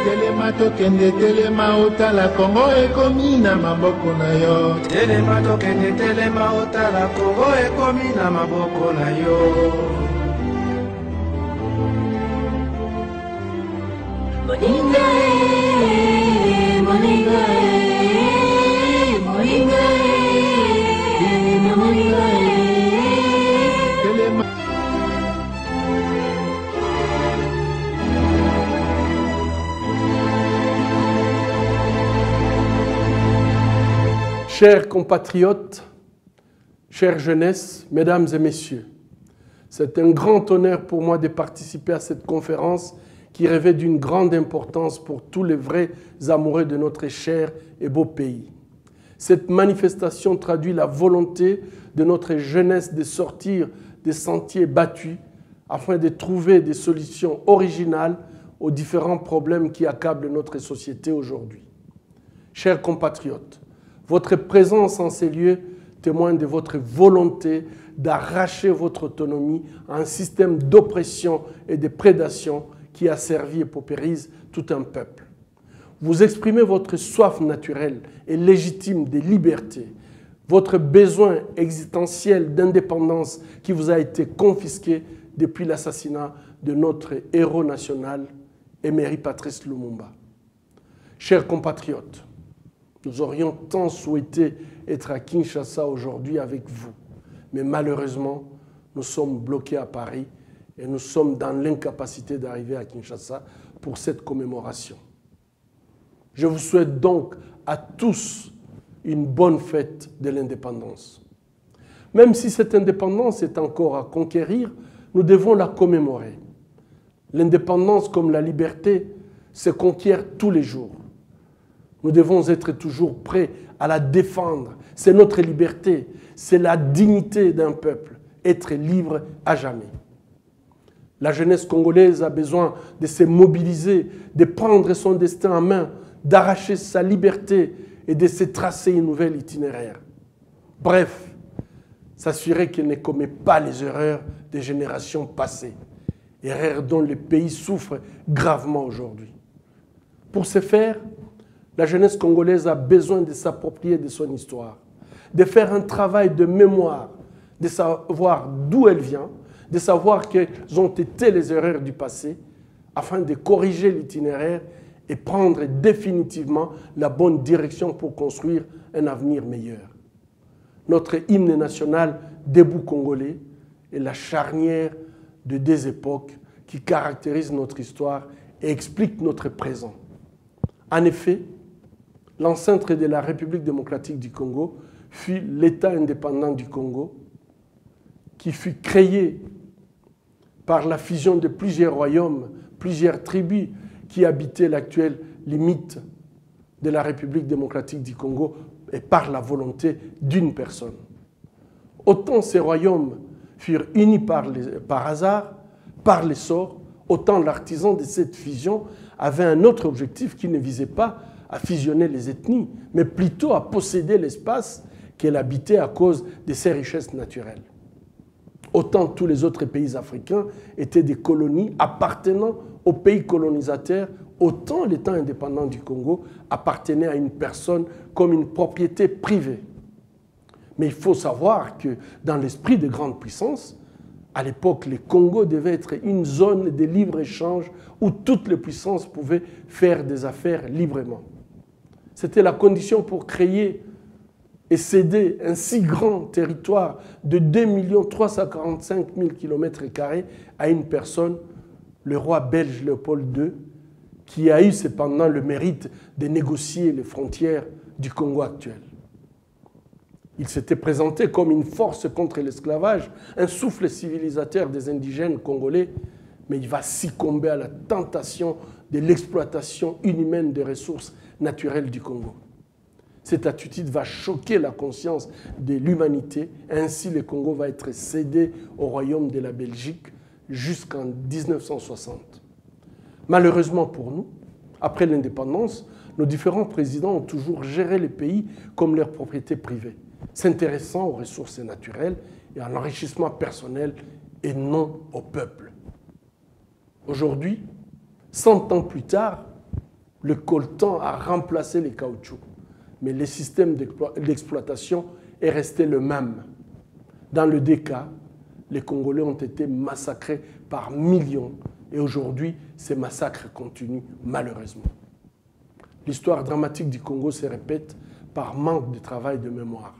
Telema tokende telema otala Kongo ekomi na maboko na yo. Telema tokende telema otala Kongo ekomi na maboko na yo. Moninga moninga moninga moninga Telema Chers compatriotes, chère jeunesse, mesdames et messieurs, c'est un grand honneur pour moi de participer à cette conférence qui revêt d'une grande importance pour tous les vrais amoureux de notre cher et beau pays. Cette manifestation traduit la volonté de notre jeunesse de sortir des sentiers battus afin de trouver des solutions originales aux différents problèmes qui accablent notre société aujourd'hui. Chers compatriotes, votre présence en ces lieux témoigne de votre volonté d'arracher votre autonomie à un système d'oppression et de prédation qui a servi et paupérise tout un peuple. Vous exprimez votre soif naturelle et légitime de liberté, votre besoin existentiel d'indépendance qui vous a été confisqué depuis l'assassinat de notre héros national, Emery Patrice Lumumba. Chers compatriotes, nous aurions tant souhaité être à Kinshasa aujourd'hui avec vous, mais malheureusement, nous sommes bloqués à Paris et nous sommes dans l'incapacité d'arriver à Kinshasa pour cette commémoration. Je vous souhaite donc à tous une bonne fête de l'indépendance. Même si cette indépendance est encore à conquérir, nous devons la commémorer. L'indépendance comme la liberté se conquiert tous les jours. Nous devons être toujours prêts à la défendre. C'est notre liberté, c'est la dignité d'un peuple, être libre à jamais. La jeunesse congolaise a besoin de se mobiliser, de prendre son destin en main, d'arracher sa liberté et de se tracer une nouvelle itinéraire. Bref, s'assurer qu'elle ne commet pas les erreurs des générations passées, erreurs dont le pays souffre gravement aujourd'hui. Pour ce faire, la jeunesse congolaise a besoin de s'approprier de son histoire, de faire un travail de mémoire, de savoir d'où elle vient, de savoir quelles ont été les erreurs du passé, afin de corriger l'itinéraire et prendre définitivement la bonne direction pour construire un avenir meilleur. Notre hymne national Debout Congolais est la charnière de deux époques qui caractérisent notre histoire et expliquent notre présent. En effet, l'ancêtre de la République démocratique du Congo fut l'État indépendant du Congo, qui fut créé par la fusion de plusieurs royaumes, plusieurs tribus qui habitaient l'actuelle limite de la République démocratique du Congo et par la volonté d'une personne. Autant ces royaumes furent unis par hasard, par les sorts, autant l'artisan de cette fusion avait un autre objectif qui ne visait pas à fusionner les ethnies, mais plutôt à posséder l'espace qu'elle habitait à cause de ses richesses naturelles. Autant tous les autres pays africains étaient des colonies appartenant aux pays colonisateurs, autant l'État indépendant du Congo appartenait à une personne comme une propriété privée. Mais il faut savoir que dans l'esprit de grandes puissances, à l'époque, le Congo devait être une zone de libre-échange où toutes les puissances pouvaient faire des affaires librement. C'était la condition pour créer et céder un si grand territoire de 2 345 000 km² à une personne, le roi belge Léopold II, qui a eu cependant le mérite de négocier les frontières du Congo actuel. Il s'était présenté comme une force contre l'esclavage, un souffle civilisateur des indigènes congolais, mais il va succomber à la tentation de l'exploitation inhumaine des ressources naturelles du Congo. Cette attitude va choquer la conscience de l'humanité. Ainsi, le Congo va être cédé au royaume de la Belgique jusqu'en 1960. Malheureusement pour nous, après l'indépendance, nos différents présidents ont toujours géré le pays comme leur propriété privée. s'intéressant aux ressources naturelles et à l'enrichissement personnel et non au peuple. Aujourd'hui, 100 ans plus tard, le coltan a remplacé les caoutchoucs, mais le système d'exploitation est resté le même. Dans le deux cas, les Congolais ont été massacrés par millions et aujourd'hui, ces massacres continuent malheureusement. L'histoire dramatique du Congo se répète par manque de travail de mémoire.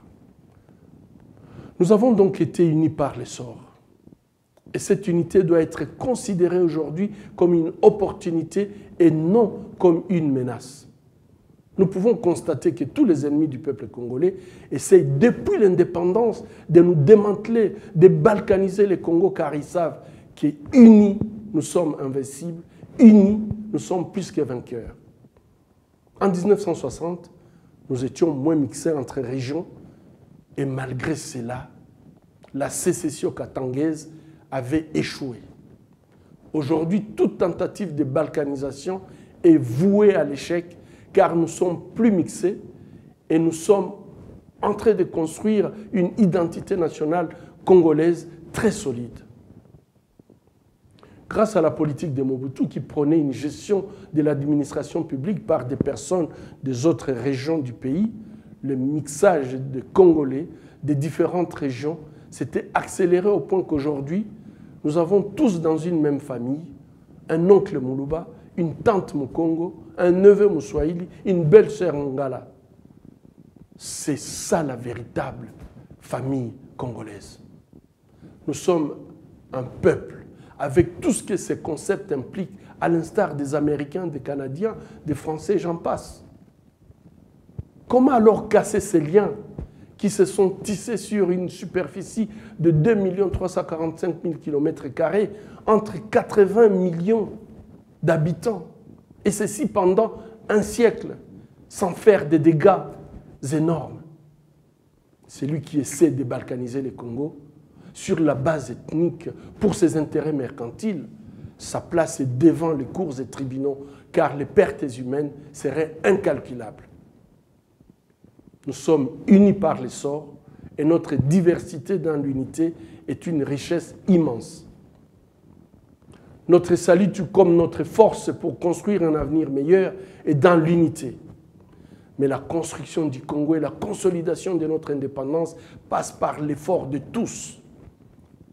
Nous avons donc été unis par les sorts. Et cette unité doit être considérée aujourd'hui comme une opportunité et non comme une menace. Nous pouvons constater que tous les ennemis du peuple congolais essayent depuis l'indépendance de nous démanteler, de balkaniser le Congo, car ils savent qu'unis, nous sommes invincibles, unis, nous sommes plus que vainqueurs. En 1960, nous étions moins mixés entre régions et malgré cela, la sécession katangaise avait échoué. Aujourd'hui, toute tentative de balkanisation est vouée à l'échec car nous sommes plus mixés et nous sommes en train de construire une identité nationale congolaise très solide. Grâce à la politique de Mobutu qui prônait une gestion de l'administration publique par des personnes des autres régions du pays, le mixage de Congolais des différentes régions s'était accéléré au point qu'aujourd'hui, nous avons tous dans une même famille un oncle Moulouba, une tante Mukongo, un neveu Mouswahili, une belle-sœur Ngala. C'est ça la véritable famille congolaise. Nous sommes un peuple avec tout ce que ces concepts impliquent, à l'instar des Américains, des Canadiens, des Français, j'en passe. Comment alors casser ces liens qui se sont tissés sur une superficie de 2 345 000 km² entre 80 millions d'habitants, et ceci pendant un siècle, sans faire des dégâts énormes? C'est lui qui essaie de balkaniser le Congo sur la base ethnique pour ses intérêts mercantiles. Sa place est devant les cours et tribunaux, car les pertes humaines seraient incalculables. Nous sommes unis par les sorts et notre diversité dans l'unité est une richesse immense. Notre salut, tout comme notre force pour construire un avenir meilleur, est dans l'unité. Mais la construction du Congo et la consolidation de notre indépendance passent par l'effort de tous.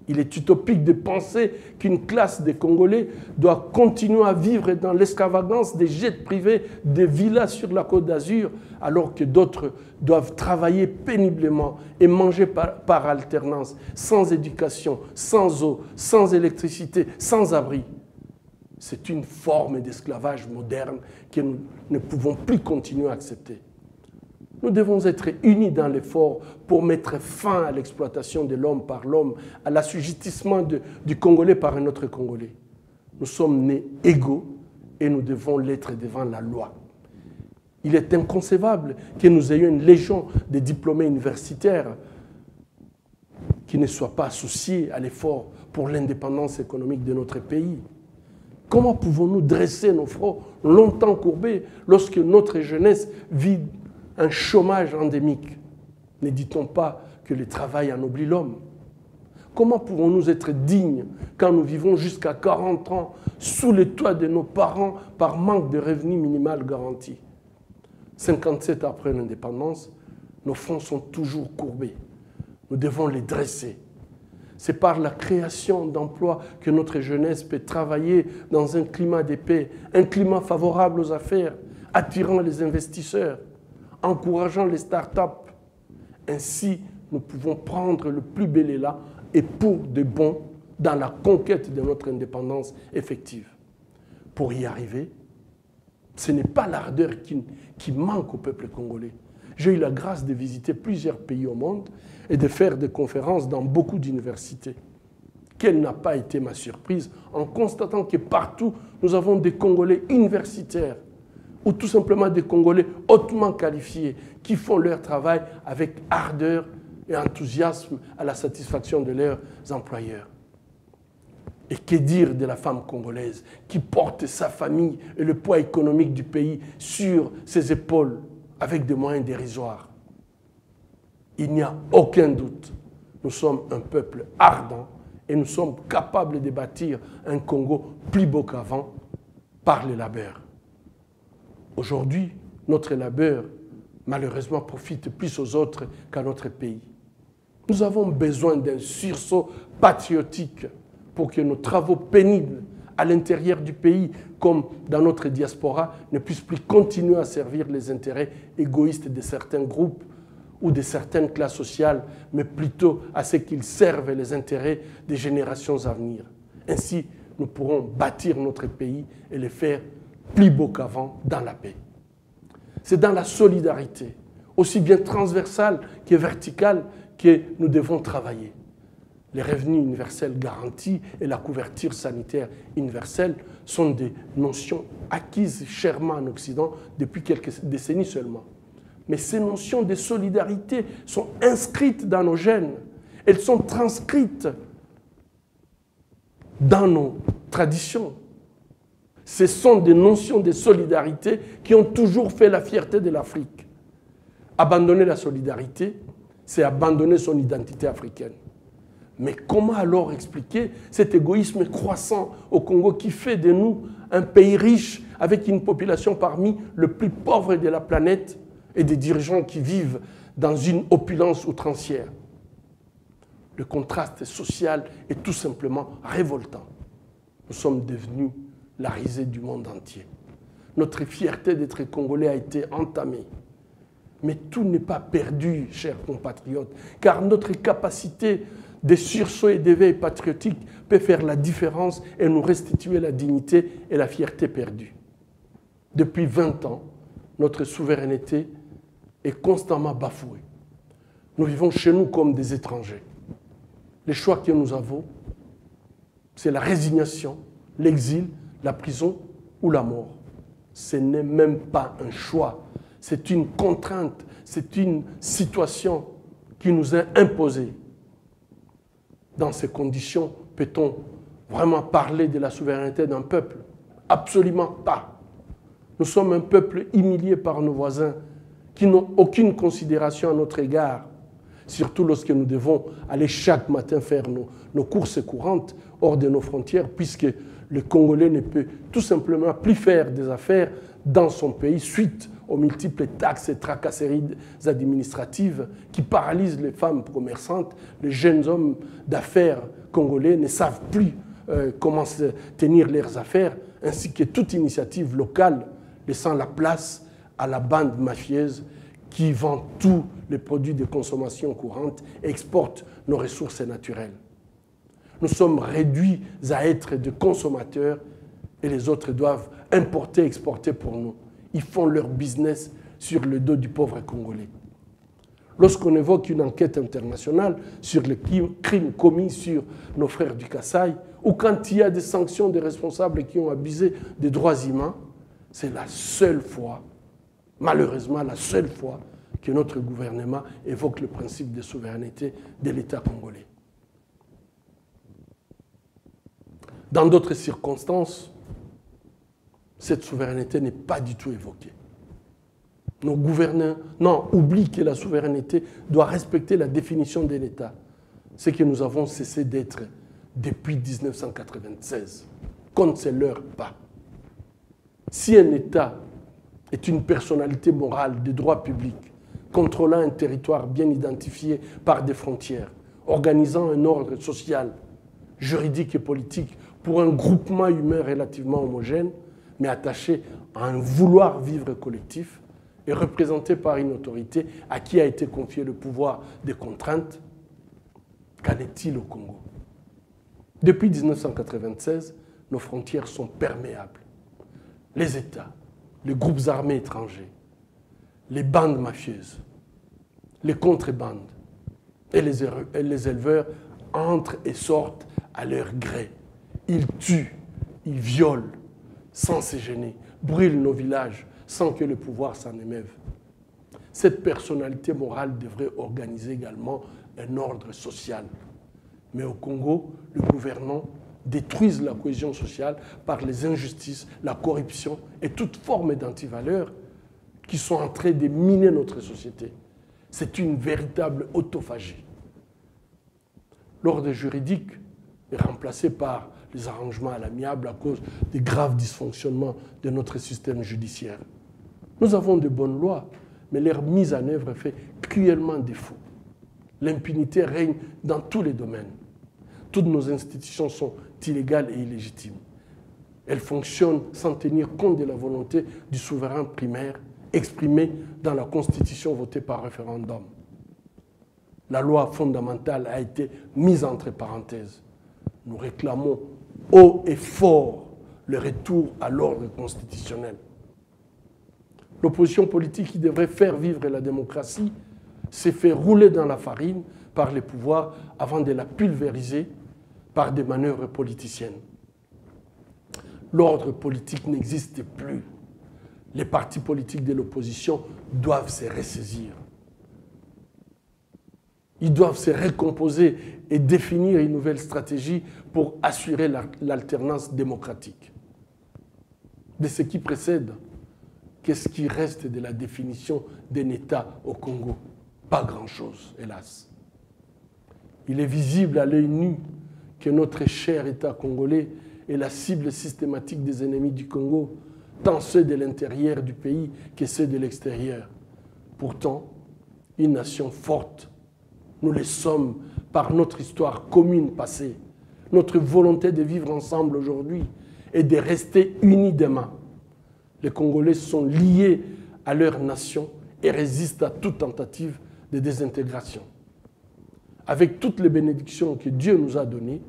Il est utopique de penser qu'une classe de Congolais doit continuer à vivre dans l'extravagance des jets privés, des villas sur la Côte d'Azur, alors que d'autres doivent travailler péniblement et manger par alternance, sans éducation, sans eau, sans électricité, sans abri. C'est une forme d'esclavage moderne que nous ne pouvons plus continuer à accepter. Nous devons être unis dans l'effort pour mettre fin à l'exploitation de l'homme par l'homme, à l'assujettissement du Congolais par un autre Congolais. Nous sommes nés égaux et nous devons l'être devant la loi. Il est inconcevable que nous ayons une légion de diplômés universitaires qui ne soient pas associés à l'effort pour l'indépendance économique de notre pays. Comment pouvons-nous dresser nos fronts longtemps courbés lorsque notre jeunesse vit un chômage endémique? Ne dit-on pas que le travail ennoblit l'homme? Comment pouvons-nous être dignes quand nous vivons jusqu'à 40 ans sous le toit de nos parents par manque de revenus minimal garanti? 57 après l'indépendance, nos fronts sont toujours courbés. Nous devons les dresser. C'est par la création d'emplois que notre jeunesse peut travailler dans un climat de paix, un climat favorable aux affaires, attirant les investisseurs, encourageant les start-up. Ainsi, nous pouvons prendre le plus bel élan et pour de bon dans la conquête de notre indépendance effective. Pour y arriver, ce n'est pas l'ardeur qui manque au peuple congolais. J'ai eu la grâce de visiter plusieurs pays au monde et de faire des conférences dans beaucoup d'universités. Quelle n'a pas été ma surprise en constatant que partout, nous avons des Congolais universitaires ou tout simplement des Congolais hautement qualifiés qui font leur travail avec ardeur et enthousiasme à la satisfaction de leurs employeurs. Et que dire de la femme congolaise qui porte sa famille et le poids économique du pays sur ses épaules avec des moyens dérisoires? Il n'y a aucun doute. Nous sommes un peuple ardent et nous sommes capables de bâtir un Congo plus beau qu'avant par les labeurs. Aujourd'hui, notre labeur, malheureusement, profite plus aux autres qu'à notre pays. Nous avons besoin d'un sursaut patriotique pour que nos travaux pénibles à l'intérieur du pays, comme dans notre diaspora, ne puissent plus continuer à servir les intérêts égoïstes de certains groupes ou de certaines classes sociales, mais plutôt à ce qu'ils servent les intérêts des générations à venir. Ainsi, nous pourrons bâtir notre pays et le faire plus beau qu'avant dans la paix. C'est dans la solidarité, aussi bien transversale que verticale, que nous devons travailler. Les revenus universels garantis et la couverture sanitaire universelle sont des notions acquises chèrement en Occident depuis quelques décennies seulement. Mais ces notions de solidarité sont inscrites dans nos gènes. Elles sont transcrites dans nos traditions. Ce sont des notions de solidarité qui ont toujours fait la fierté de l'Afrique. Abandonner la solidarité, c'est abandonner son identité africaine. Mais comment alors expliquer cet égoïsme croissant au Congo qui fait de nous un pays riche avec une population parmi les plus pauvres de la planète et des dirigeants qui vivent dans une opulence outrancière? Le contraste social est tout simplement révoltant. Nous sommes devenus la risée du monde entier. Notre fierté d'être Congolais a été entamée. Mais tout n'est pas perdu, chers compatriotes, car notre capacité de sursaut et d'éveil patriotique peut faire la différence et nous restituer la dignité et la fierté perdues. Depuis 20 ans, notre souveraineté est constamment bafouée. Nous vivons chez nous comme des étrangers. Les choix que nous avons, c'est la résignation, l'exil, la prison ou la mort. Ce n'est même pas un choix, c'est une contrainte, c'est une situation qui nous est imposée. Dans ces conditions, peut-on vraiment parler de la souveraineté d'un peuple? Absolument pas. Nous sommes un peuple humilié par nos voisins qui n'ont aucune considération à notre égard, surtout lorsque nous devons aller chaque matin faire nos courses courantes hors de nos frontières, puisque le Congolais ne peut tout simplement plus faire des affaires dans son pays suite aux multiples taxes et tracasseries administratives qui paralysent les femmes commerçantes. Les jeunes hommes d'affaires congolais ne savent plus comment tenir leurs affaires, ainsi que toute initiative locale, laissant la place à la bande mafieuse qui vend tous les produits de consommation courante et exporte nos ressources naturelles. Nous sommes réduits à être des consommateurs et les autres doivent importer et exporter pour nous. Ils font leur business sur le dos du pauvre Congolais. Lorsqu'on évoque une enquête internationale sur les crimes commis sur nos frères du Kasaï, ou quand il y a des sanctions des responsables qui ont abusé des droits humains, c'est la seule fois, malheureusement la seule fois, que notre gouvernement évoque le principe de souveraineté de l'État congolais. Dans d'autres circonstances, cette souveraineté n'est pas du tout évoquée. Nos gouvernants oublient que la souveraineté doit respecter la définition de l'État, ce que nous avons cessé d'être depuis 1996. Qu'on ne se leurre pas. Si un État est une personnalité morale de droit public, contrôlant un territoire bien identifié par des frontières, organisant un ordre social, juridique et politique pour un groupement humain relativement homogène, mais attaché à un vouloir vivre collectif et représenté par une autorité à qui a été confié le pouvoir des contraintes, qu'en est-il au Congo? Depuis 1996, nos frontières sont perméables. Les États, les groupes armés étrangers, les bandes mafieuses, les contrebandes et les éleveurs entrent et sortent à leur gré. Ils tuent, ils violent sans se gêner, brûlent nos villages sans que le pouvoir s'en émeuve. Cette personnalité morale devrait organiser également un ordre social. Mais au Congo, le gouvernement détruit la cohésion sociale par les injustices, la corruption et toute forme d'antivaleurs qui sont en train de miner notre société. C'est une véritable autophagie. L'ordre juridique est remplacé par les arrangements à l'amiable à cause des graves dysfonctionnements de notre système judiciaire. Nous avons de bonnes lois, mais leur mise en œuvre fait cruellement défaut. L'impunité règne dans tous les domaines. Toutes nos institutions sont illégales et illégitimes. Elles fonctionnent sans tenir compte de la volonté du souverain primaire exprimée dans la Constitution votée par référendum. La loi fondamentale a été mise entre parenthèses. Nous réclamons haut et fort le retour à l'ordre constitutionnel. L'opposition politique qui devrait faire vivre la démocratie s'est fait rouler dans la farine par les pouvoirs avant de la pulvériser par des manœuvres politiciennes. L'ordre politique n'existe plus. Les partis politiques de l'opposition doivent se ressaisir. Ils doivent se recomposer et définir une nouvelle stratégie pour assurer l'alternance démocratique. De ce qui précède, qu'est-ce qui reste de la définition d'un État au Congo? Pas grand-chose, hélas. Il est visible à l'œil nu que notre cher État congolais est la cible systématique des ennemis du Congo, tant ceux de l'intérieur du pays que ceux de l'extérieur. Pourtant, une nation forte, nous le sommes par notre histoire commune passée, notre volonté de vivre ensemble aujourd'hui et de rester unis demain. Les Congolais sont liés à leur nation et résistent à toute tentative de désintégration. Avec toutes les bénédictions que Dieu nous a données,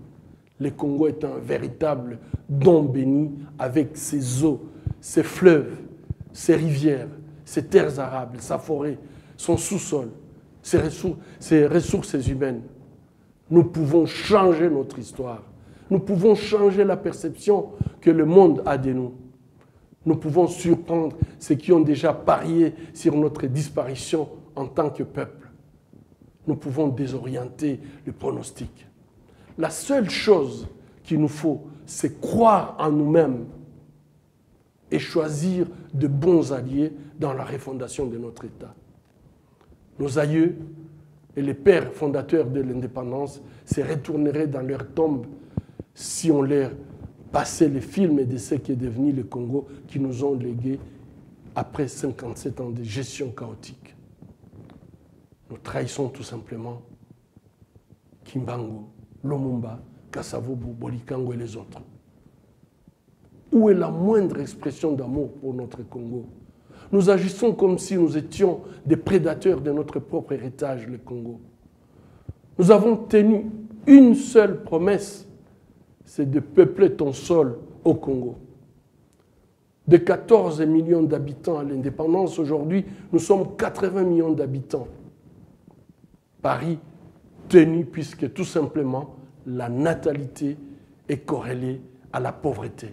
le Congo est un véritable don béni avec ses eaux, ses fleuves, ses rivières, ses terres arables, sa forêt, son sous-sol, ses ressources humaines. Nous pouvons changer notre histoire. Nous pouvons changer la perception que le monde a de nous. Nous pouvons surprendre ceux qui ont déjà parié sur notre disparition en tant que peuple. Nous pouvons désorienter le pronostic. La seule chose qu'il nous faut, c'est croire en nous-mêmes et choisir de bons alliés dans la refondation de notre État. Nos aïeux et les pères fondateurs de l'indépendance se retourneraient dans leur tombe si on leur passait les films de ce qui est devenu le Congo qui nous ont légué après 57 ans de gestion chaotique. Nous trahissons tout simplement Kimbangu, Lumumba, Kasavubu, Bolikango et les autres. Où est la moindre expression d'amour pour notre Congo? Nous agissons comme si nous étions des prédateurs de notre propre héritage, le Congo. Nous avons tenu une seule promesse, c'est de peupler ton sol au Congo. De 14 millions d'habitants à l'indépendance, aujourd'hui, nous sommes 80 millions d'habitants. Paris tenu puisque tout simplement la natalité est corrélée à la pauvreté.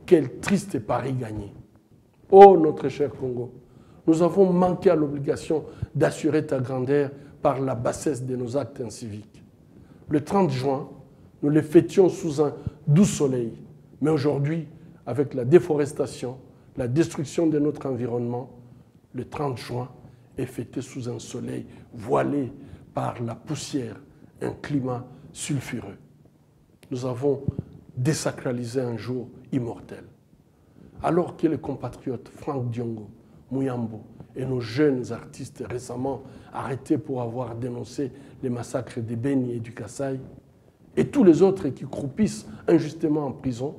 Quel triste pari gagné. Oh notre cher Congo, nous avons manqué à l'obligation d'assurer ta grandeur par la bassesse de nos actes inciviques. Le 30 juin, nous les fêtions sous un doux soleil. Mais aujourd'hui, avec la déforestation, la destruction de notre environnement, le 30 juin est fêté sous un soleil voilé par la poussière, un climat sulfureux. Nous avons désacralisé un jour immortel. Alors que les compatriotes Franck Diongo, Muyambo et nos jeunes artistes récemment arrêtés pour avoir dénoncé les massacres de Beni et du Kasaï, et tous les autres qui croupissent injustement en prison,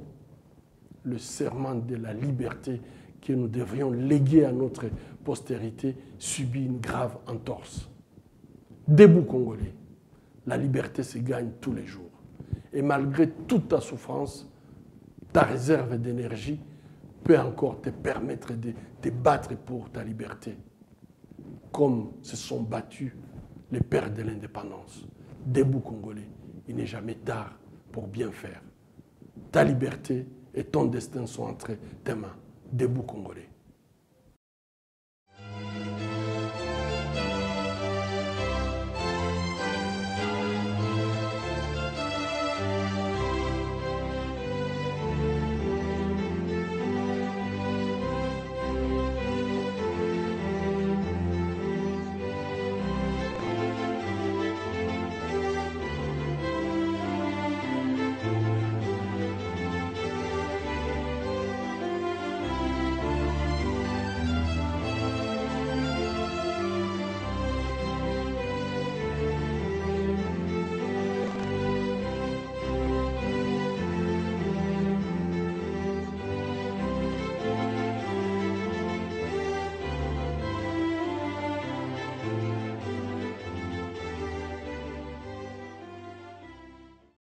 le serment de la liberté que nous devrions léguer à notre postérité subit une grave entorse. Debout Congolais, la liberté se gagne tous les jours. Et malgré toute ta souffrance, ta réserve d'énergie peut encore te permettre de te battre pour ta liberté, comme se sont battus les pères de l'indépendance. Debout Congolais, il n'est jamais tard pour bien faire. Ta liberté et ton destin sont entre tes mains. Debout Congolais.